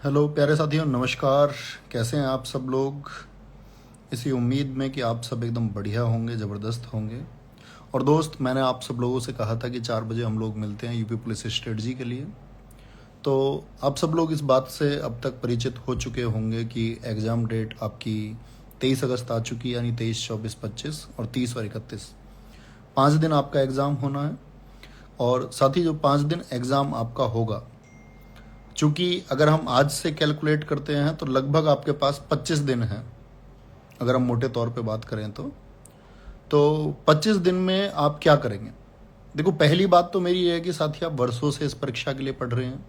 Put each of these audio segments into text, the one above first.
Hello प्यारे साथियों, नमस्कार। कैसे हैं आप सब लोग? इसी उम्मीद में कि आप सब एकदम बढ़िया होंगे, ज़बरदस्त होंगे। और दोस्त, मैंने आप सब लोगों से कहा था कि 4 बजे हम लोग मिलते हैं यूपी पुलिस स्ट्रेटजी के लिए। तो आप सब लोग इस बात से अब तक परिचित हो चुके होंगे कि एग्ज़ाम डेट आपकी 23 अगस्त आ चुकी है, यानी 23, 24, 25 और 30 और 31। 5 दिन आपका एग्ज़ाम होना है। और साथ ही जो 5 दिन एग्ज़ाम आपका होगा, चूँकि अगर हम आज से कैलकुलेट करते हैं तो लगभग आपके पास 25 दिन हैं, अगर हम मोटे तौर पे बात करें तो 25 दिन में आप क्या करेंगे? देखो, पहली बात तो मेरी ये है कि साथी, आप वर्षों से इस परीक्षा के लिए पढ़ रहे हैं।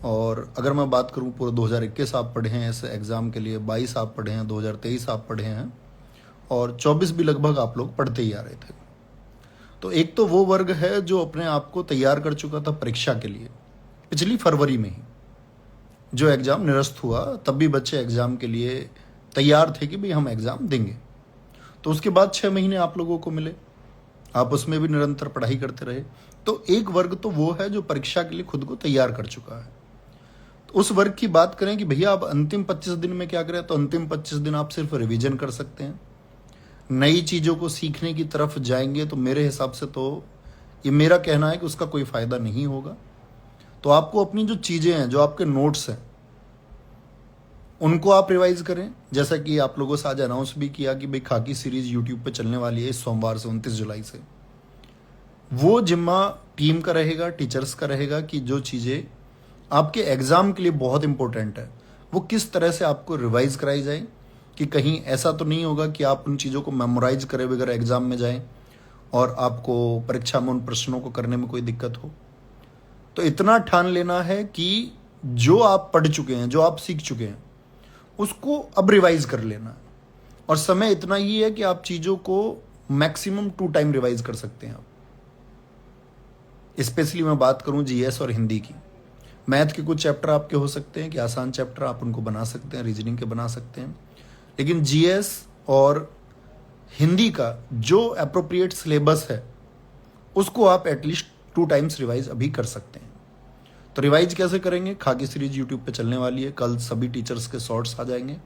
और अगर मैं बात करूं, पूरा 2021 आप पढ़े हैं इस एग्ज़ाम के लिए, 22 आप पढ़े हैं, 2023 आप पढ़े हैं, और 24 भी लगभग आप लोग पढ़ते ही आ रहे थे। तो एक तो वो वर्ग है जो अपने आप को तैयार कर चुका था परीक्षा के लिए पिछली फरवरी में ही। जो एग्ज़ाम निरस्त हुआ, तब भी बच्चे एग्ज़ाम के लिए तैयार थे कि भाई हम एग्ज़ाम देंगे। तो उसके बाद 6 महीने आप लोगों को मिले, आप उसमें भी निरंतर पढ़ाई करते रहे। तो एक वर्ग तो वो है जो परीक्षा के लिए खुद को तैयार कर चुका है। तो उस वर्ग की बात करें कि भैया आप अंतिम 25 दिन में क्या करें, तो अंतिम 25 दिन आप सिर्फ रिवीजन कर सकते हैं। नई चीज़ों को सीखने की तरफ जाएंगे तो मेरे हिसाब से तो ये मेरा कहना है कि उसका कोई फ़ायदा नहीं होगा। तो आपको अपनी जो चीज़ें हैं, जो आपके नोट्स हैं, उनको आप रिवाइज करें। जैसा कि आप लोगों से आज अनाउंस भी किया कि भाई खाकी सीरीज यूट्यूब पे चलने वाली है इस सोमवार से 29 जुलाई से। वो जिम्मा टीम का रहेगा, टीचर्स का रहेगा कि जो चीज़ें आपके एग्ज़ाम के लिए बहुत इंपॉर्टेंट है वो किस तरह से आपको रिवाइज कराई जाए, कि कहीं ऐसा तो नहीं होगा कि आप उन चीज़ों को मेमोराइज करे बगैर एग्ज़ाम में जाएं और आपको परीक्षा में उन प्रश्नों को करने में कोई दिक्कत हो। तो इतना ठान लेना है कि जो आप पढ़ चुके हैं, जो आप सीख चुके हैं, उसको अब रिवाइज कर लेना है। और समय इतना ही है कि आप चीज़ों को मैक्सिमम 2 टाइम रिवाइज कर सकते हैं। आप स्पेशली मैं बात करूं जीएस और हिंदी की। मैथ के कुछ चैप्टर आपके हो सकते हैं कि आसान चैप्टर, आप उनको बना सकते हैं, रीजनिंग के बना सकते हैं। लेकिन जीएस और हिंदी का जो अप्रोप्रिएट सिलेबस है उसको आप एटलीस्ट 2 टाइम्स रिवाइज अभी कर सकते हैं। तो रिवाइज कैसे करेंगे? खाकी सीरीज यूट्यूब पे चलने वाली है। कल सभी टीचर्स के शॉर्ट्स आ जाएंगे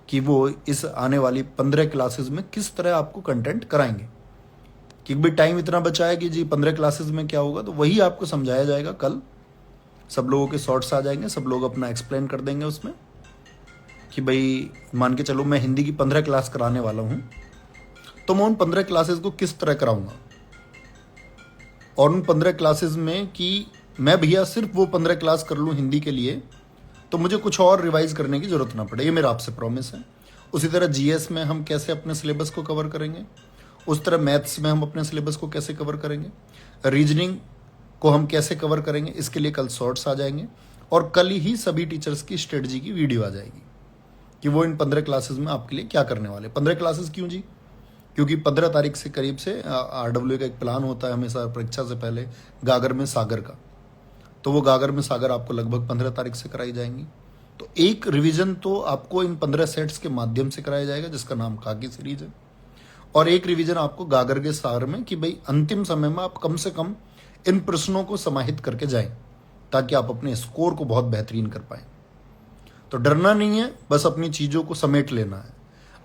कि वो इस आने वाली 15 क्लासेस में किस तरह आपको कंटेंट कराएंगे। कि भाई टाइम इतना बचा है कि जी 15 क्लासेस में क्या होगा, तो वही आपको समझाया जाएगा। कल सब लोगों के शॉर्ट्स आ जाएंगे, सब लोग अपना एक्सप्लेन कर देंगे उसमें कि भाई मान के चलो मैं हिंदी की 15 क्लास कराने वाला हूँ, तो मैं उन 15 क्लासेस को किस तरह कराऊंगा, और उन 15 क्लासेस में कि मैं भैया सिर्फ वो 15 क्लास कर लूँ हिंदी के लिए, तो मुझे कुछ और रिवाइज करने की ज़रूरत ना पड़े। ये मेरा आपसे प्रॉमिस है। उसी तरह जीएस में हम कैसे अपने सिलेबस को कवर करेंगे, उस तरह मैथ्स में हम अपने सिलेबस को कैसे कवर करेंगे, रीजनिंग को हम कैसे कवर करेंगे, इसके लिए कल शॉर्ट्स आ जाएंगे। और कल ही सभी टीचर्स की स्ट्रेटजी की वीडियो आ जाएगी कि वो इन 15 क्लासेस में आपके लिए क्या करने वाले। 15 क्लासेस क्यों जी? क्योंकि 15 तारीख से करीब से आरडब्ल्यू का एक प्लान होता है हमेशा परीक्षा से पहले, गागर में सागर का। तो वो गागर में सागर आपको लगभग 15 तारीख से कराई जाएंगी। तो एक रिवीजन तो आपको इन 15 सेट्स के माध्यम से कराया जाएगा, जिसका नाम खाकी सीरीज है। और एक रिवीजन आपको गागर के सागर में, कि भाई अंतिम समय में आप कम से कम इन प्रश्नों को समाहित करके जाएं, ताकि आप अपने स्कोर को बहुत बेहतरीन कर पाएं। तो डरना नहीं है, बस अपनी चीज़ों को समेट लेना है।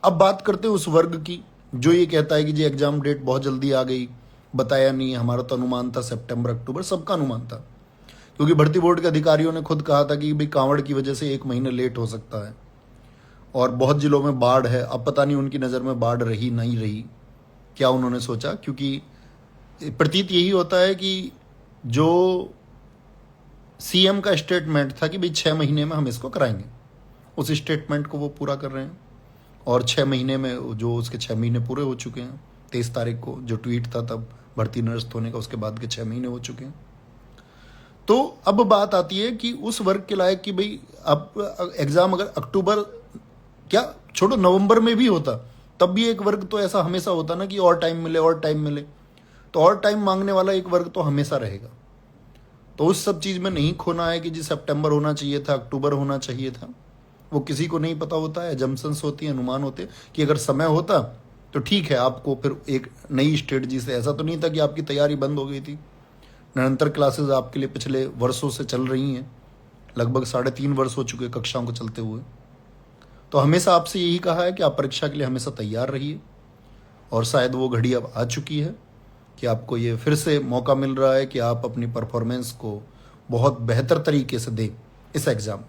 अब बात करते हैं उस वर्ग की जो ये कहता है कि जी एग्जाम डेट बहुत जल्दी आ गई, बताया नहीं, हमारा तो अनुमान था सितंबर अक्टूबर, सबका अनुमान था। क्योंकि भर्ती बोर्ड के अधिकारियों ने खुद कहा था कि भाई कांवड़ की वजह से 1 महीने लेट हो सकता है, और बहुत जिलों में बाढ़ है। अब पता नहीं उनकी नज़र में बाढ़ रही नहीं रही, क्या उन्होंने सोचा, क्योंकि प्रतीत यही होता है कि जो सीएम का स्टेटमेंट था कि भाई 6 महीने में हम इसको कराएंगे, उस स्टेटमेंट को वो पूरा कर रहे हैं। और 6 महीने में जो उसके 6 महीने पूरे हो चुके हैं। 23 तारीख को जो ट्वीट था तब भर्ती निरस्त होने का, उसके बाद के 6 महीने हो चुके हैं। तो अब बात आती है कि उस वर्ग के लायक कि भाई अब एग्जाम अगर अक्टूबर, क्या छोड़ो, नवंबर में भी होता तब भी एक वर्ग तो ऐसा हमेशा होता ना कि और टाइम मिले, और टाइम मिले। तो और टाइम मांगने वाला एक वर्ग तो हमेशा रहेगा। तो उस सब चीज़ में नहीं खोना है कि जी सितंबर होना चाहिए था, अक्टूबर होना चाहिए था। वो किसी को नहीं पता होता है, जम्पसन्स होती हैं, अनुमान होते हैं कि अगर समय होता तो ठीक है, आपको फिर एक नई स्ट्रेटजी से। ऐसा तो नहीं था कि आपकी तैयारी बंद हो गई थी। निरंतर क्लासेस आपके लिए पिछले वर्षों से चल रही हैं, लगभग 3.5 वर्ष हो चुके कक्षाओं को चलते हुए। तो हमेशा आपसे यही कहा है कि आप परीक्षा के लिए हमेशा तैयार रहिए, और शायद वो घड़ी अब आ चुकी है कि आपको ये फिर से मौका मिल रहा है कि आप अपनी परफॉर्मेंस को बहुत बेहतर तरीके से दें इस एग्ज़ाम में,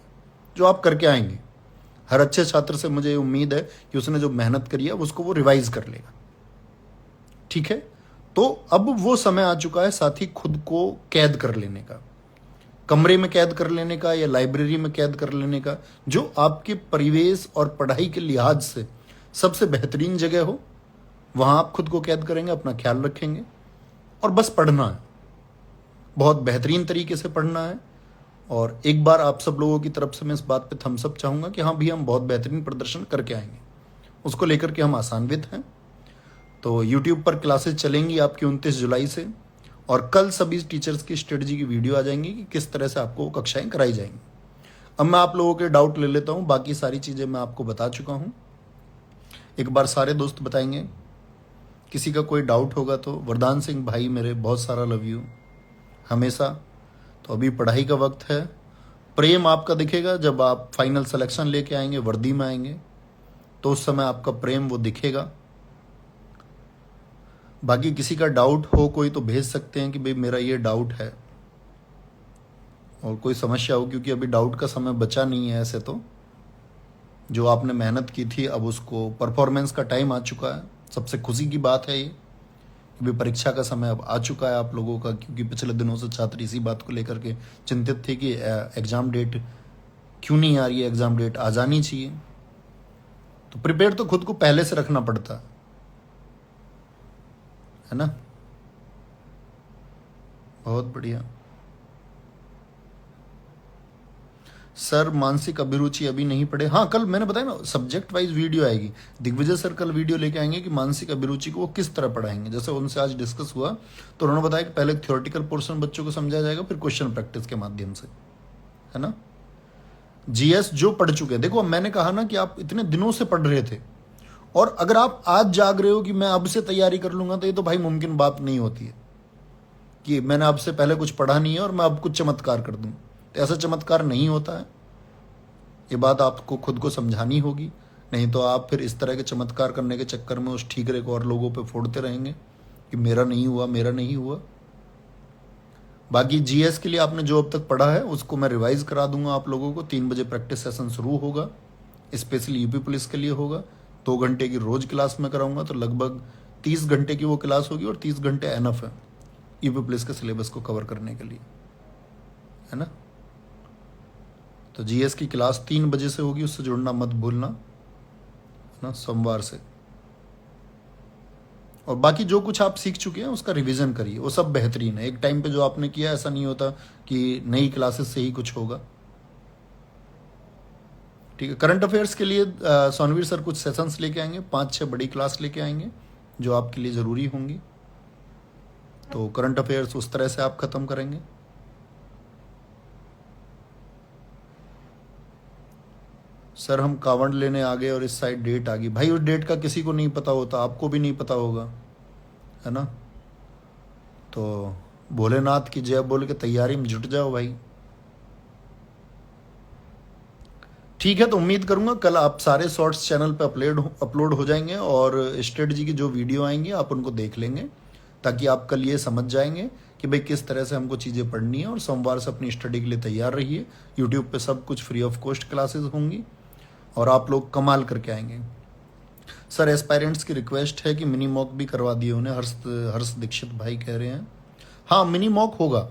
जो आप करके आएंगे। हर अच्छे छात्र से मुझे उम्मीद है कि उसने जो मेहनत करी है उसको वो रिवाइज कर लेगा। ठीक है, तो अब वो समय आ चुका है साथ ही खुद को कैद कर लेने का, कमरे में कैद कर लेने का या लाइब्रेरी में कैद कर लेने का, जो आपके परिवेश और पढ़ाई के लिहाज से सबसे बेहतरीन जगह हो। वहां आप खुद को कैद करेंगे, अपना ख्याल रखेंगे और बस पढ़ना है, बहुत बेहतरीन तरीके से पढ़ना है। और एक बार आप सब लोगों की तरफ से मैं इस बात पे थम्स अप चाहूँगा कि हाँ भी हम बहुत बेहतरीन प्रदर्शन करके आएंगे, उसको लेकर के हम आशान्वित हैं। तो YouTube पर क्लासेस चलेंगी आपकी 29 जुलाई से, और कल सभी टीचर्स की स्ट्रेटजी की वीडियो आ जाएंगी कि किस तरह से आपको कक्षाएं कराई जाएंगी। अब मैं आप लोगों के डाउट ले लेता हूँ, बाकी सारी चीज़ें मैं आपको बता चुका हूँ। एक बार सारे दोस्त बताएंगे, किसी का कोई डाउट होगा तो। वरदान सिंह भाई मेरे, बहुत सारा लव यू हमेशा। तो अभी पढ़ाई का वक्त है। प्रेम आपका दिखेगा जब आप फाइनल सिलेक्शन लेके आएंगे, वर्दी में आएंगे, तो उस समय आपका प्रेम वो दिखेगा। बाकी किसी का डाउट हो कोई तो भेज सकते हैं कि भाई मेरा ये डाउट है, और कोई समस्या हो, क्योंकि अभी डाउट का समय बचा नहीं है। ऐसे तो जो आपने मेहनत की थी अब उसको परफॉर्मेंस का टाइम आ चुका है। सबसे खुशी की बात है ये, भी परीक्षा का समय अब आ चुका है आप लोगों का, क्योंकि पिछले दिनों से छात्र इसी बात को लेकर के चिंतित थे कि एग्ज़ाम डेट क्यों नहीं आ रही है, एग्ज़ाम डेट आ जानी चाहिए। तो प्रिपेयर तो खुद को पहले से रखना पड़ता है ना। बहुत बढ़िया सर, मानसिक अभिरुचि अभी नहीं पढ़े। हाँ, कल मैंने बताया ना सब्जेक्ट वाइज वीडियो आएगी। दिग्विजय सर कल वीडियो लेके आएंगे कि मानसिक अभिरुचि को वो किस तरह पढ़ाएंगे। जैसे उनसे आज डिस्कस हुआ तो उन्होंने बताया कि पहले थ्योरेटिकल पोर्शन बच्चों को समझाया जाएगा, फिर क्वेश्चन प्रैक्टिस के माध्यम से, है ना। जीएस जो पढ़ चुके हैं, देखो मैंने कहा ना कि आप इतने दिनों से पढ़ रहे थे, और अगर आप आज जाग रहे हो कि मैं अब से तैयारी कर लूंगा, तो ये तो भाई मुमकिन बात नहीं होती है कि मैंने अब से पहले कुछ पढ़ा नहीं है और मैं अब कुछ चमत्कार कर दूं। तो ऐसा चमत्कार नहीं होता है, ये बात आपको खुद को समझानी होगी। नहीं तो आप फिर इस तरह के चमत्कार करने के चक्कर में उस ठीकरे को और लोगों पे फोड़ते रहेंगे कि मेरा नहीं हुआ, मेरा नहीं हुआ। बाकी जीएस के लिए आपने जो अब तक पढ़ा है उसको मैं रिवाइज करा दूंगा आप लोगों को। 3 बजे प्रैक्टिस सेशन शुरू होगा, स्पेशली यूपी पुलिस के लिए होगा। 2 घंटे की रोज क्लास में कराऊंगा, तो लगभग 30 घंटे की वो क्लास होगी, और 30 घंटे एनफ है यूपी पुलिस के सिलेबस को कवर करने के लिए, है ना। तो जीएस की क्लास 3 बजे से होगी, उससे जुड़ना मत भूलना, है ना, सोमवार से। और बाकी जो कुछ आप सीख चुके हैं उसका रिवीजन करिए, वो सब बेहतरीन है। एक टाइम पे जो आपने किया ऐसा नहीं होता कि नई क्लासेस से ही कुछ होगा। ठीक है, करंट अफेयर्स के लिए सोनवीर सर कुछ सेशंस लेके आएंगे, 5-6 बड़ी क्लास लेके आएंगे जो आपके लिए ज़रूरी होंगी। तो करंट अफेयर्स उस तरह से आप ख़त्म करेंगे। सर हम कावड़ लेने आ गए और इस साइड डेट आ गई। भाई उस डेट का किसी को नहीं पता होता, आपको भी नहीं पता होगा, है ना। तो भोलेनाथ की जय बोल के तैयारी में जुट जाओ भाई। ठीक है, तो उम्मीद करूंगा कल आप सारे शॉर्ट्स चैनल पे अपलोड हो जाएंगे, और स्ट्रेटजी की जो वीडियो आएंगी आप उनको देख लेंगे, ताकि आप कल ये समझ जाएंगे कि भाई किस तरह से हमको चीज़ें पढ़नी है। और सोमवार से अपनी स्टडी के लिए तैयार रहिए। यूट्यूब पे सब कुछ फ्री ऑफ कॉस्ट क्लासेस होंगी, और आप लोग कमाल करके आएंगे। सर एस्पायरेंट्स की रिक्वेस्ट है कि मिनी मॉक भी करवा दिए उन्हें, हर्ष दीक्षित भाई कह रहे हैं। हाँ, मिनी मॉक होगा,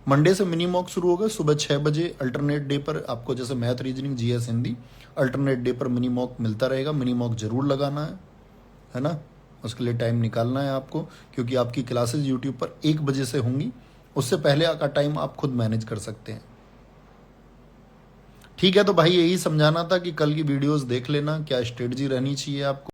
मंडे से मिनी मॉक शुरू होगा सुबह 6 बजे। अल्टरनेट डे पर आपको जैसे math, reasoning, GS, Hindi, alternate day पर मिनी मॉक मिलता रहेगा। मिनी मॉक जरूर लगाना है ना। उसके लिए टाइम निकालना है आपको, क्योंकि आपकी क्लासेस यूट्यूब पर 1 बजे से होंगी। उससे पहले का टाइम आप खुद मैनेज कर सकते हैं। ठीक है, तो भाई यही समझाना था कि कल की वीडियोस देख लेना, क्या स्ट्रेटजी रहनी चाहिए आपको।